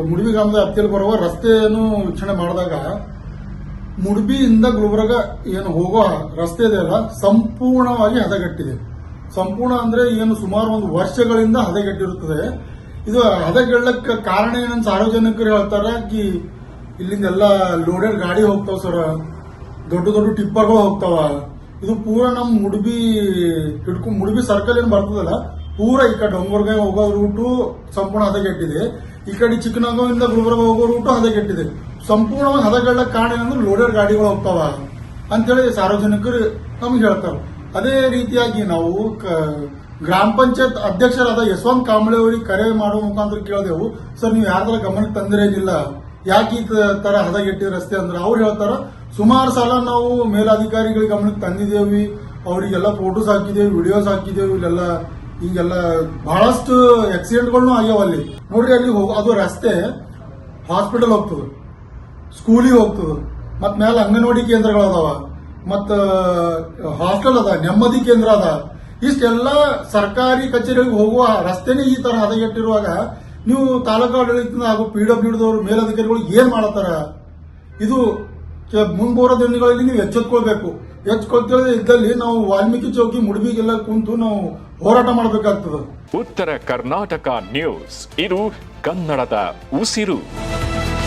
ಮುಡ್ಬಿ ಗ್ರಾಮದ ಹತ್ತಿಯಲ್ಲಿ ಬರುವ ರಸ್ತೆಯನ್ನು ವೀಕ್ಷಣೆ ಮಾಡಿದಾಗ ಮುಡ್ಬಿಯಿಂದ ಗುಲ್ಬರ್ಗ ಏನು ಹೋಗೋ ರಸ್ತೆ ಇದೆಯಲ್ಲ ಸಂಪೂರ್ಣವಾಗಿ ಹದಗೆಟ್ಟಿದೆ. ಸಂಪೂರ್ಣ ಅಂದ್ರೆ ಏನು ಸುಮಾರು ಒಂದು ವರ್ಷಗಳಿಂದ ಹದಗೆಟ್ಟಿರುತ್ತದೆ. ಇದು ಹದಗೆಳ್ಳಕ್ಕೆ ಕಾರಣ ಏನಂತ ಸಾರ್ವಜನಿಕರು ಹೇಳ್ತಾರ, ಇಲ್ಲಿಂದ ಎಲ್ಲ ಲೋಡೆಡ್ ಗಾಡಿ ಹೋಗ್ತಾವ ಸರ್, ದೊಡ್ಡ ದೊಡ್ಡ ಟಿಪ್ಪರ್ಗಳು ಹೋಗ್ತಾವ. ಇದು ಪೂರ ನಮ್ ಮುಡ್ಬಿ ಸರ್ಕಲ್ ಏನ್ ಬರ್ತದಲ್ಲ, ಪೂರ ಈ ಕಡೆ ಡೊಂಗರ್ಗೆ ಹೋಗೋ ರೂಟು ಸಂಪೂರ್ಣ ಹದಗೆಟ್ಟಿದೆ. ಈ ಕಡೆ ಚಿಕ್ಕನಗರದಿಂದ ಗುಲ್ಬರ್ಗ ಹೋಗೋ ರೂಟು ಹದಗೆಟ್ಟಿದೆ. ಸಂಪೂರ್ಣವಾಗಿ ಹದಗೆಳ್ಳಕ್ಕೆ ಕಾರಣ ಏನಂದ್ರೆ ಲೋಡೆಡ್ ಗಾಡಿಗಳು ಹೋಗ್ತಾವ ಅಂತೇಳಿ ಸಾರ್ವಜನಿಕರು ನಮ್ಗೆ ಹೇಳ್ತಾರೆ. ಅದೇ ರೀತಿಯಾಗಿ ನಾವು ಗ್ರಾಮ ಪಂಚಾಯತ್ ಅಧ್ಯಕ್ಷರಾದ ಯಶವಂತ್ ಕಾಂಬಳೆ ಅವರಿಗೆ ಕರೆ ಮಾಡುವ ಮುಖಾಂತರ ಕೇಳಿದೆವು, ಸರ್ ನೀವು ಯಾರ್ದಾರ ಗಮನಕ್ಕೆ ತಂದಿರೇನಿಲ್ಲ, ಯಾಕೆ ಈ ತರ ಹದಗೆಟ್ಟಿದ ರಸ್ತೆ ಅಂದ್ರೆ ಅವ್ರು ಹೇಳ್ತಾರ, ಸುಮಾರು ಸಲ ನಾವು ಮೇಲಾಧಿಕಾರಿಗಳಿಗೆ ಗಮನಕ್ಕೆ ತಂದಿದ್ದೇವೆ, ಅವರಿಗೆಲ್ಲ ಫೋಟೋಸ್ ಹಾಕಿದ್ದೇವೆ, ವಿಡಿಯೋಸ್ ಹಾಕಿದ್ದೇವೆ, ಇಲ್ಲೆಲ್ಲ ಈಗೆಲ್ಲ ಬಹಳಷ್ಟು ಆಕ್ಸಿಡೆಂಟ್ಗಳನ್ನು ಆಗ್ಯಾವ ಅಲ್ಲಿ. ನೋಡ್ರಿ ಅಲ್ಲಿ ಅದು ರಸ್ತೆ ಹಾಸ್ಪಿಟಲ್ ಹೋಗ್ತದೆ, ಸ್ಕೂಲಿಗೆ ಹೋಗ್ತದೆ, ಮತ್ ಮೇಲೆ ಅಂಗನವಾಡಿ ಕೇಂದ್ರಗಳದಾವ, ಮತ್ತ ಹಾಸ್ಟೆಲ್ ಅದ, ನೆಮ್ಮದಿ ಕೇಂದ್ರ ಅದ. ಇಷ್ಟೆಲ್ಲ ಸರ್ಕಾರಿ ಕಚೇರಿಗೆ ಹೋಗುವ ರಸ್ತೆನೇ ಈ ತರ ಹದಗೆಟ್ಟಿರುವಾಗ ನೀವು ತಾಲೂಕು ಆಡಳಿತ ಹಾಗೂ PWDದವರು ಮೇಲಧಿಕಾರಿಗಳು ಏನ್ ಮಾಡತಾರ? ಇದು ಮುಂಬರುವ ದಿನಗಳಲ್ಲಿ ನೀವು ಎಚ್ಚೆತ್ಕೊಳ್ಬೇಕು. ಎಚ್ಚೆತ್ಕೊಳ್ತಿರೋದೇ ಇದ್ದಲ್ಲಿ ನಾವು ವಾಲ್ಮೀಕಿ ಚೌಕಿ ಮುಡ್ಬಿಗೆಲ್ಲ ಕುಂತು ನಾವು ಹೋರಾಟ ಮಾಡಬೇಕಾಗ್ತದೆ. ಉತ್ತರ ಕರ್ನಾಟಕ ನ್ಯೂಸ್, ಇದು ಕನ್ನಡದ ಉಸಿರು.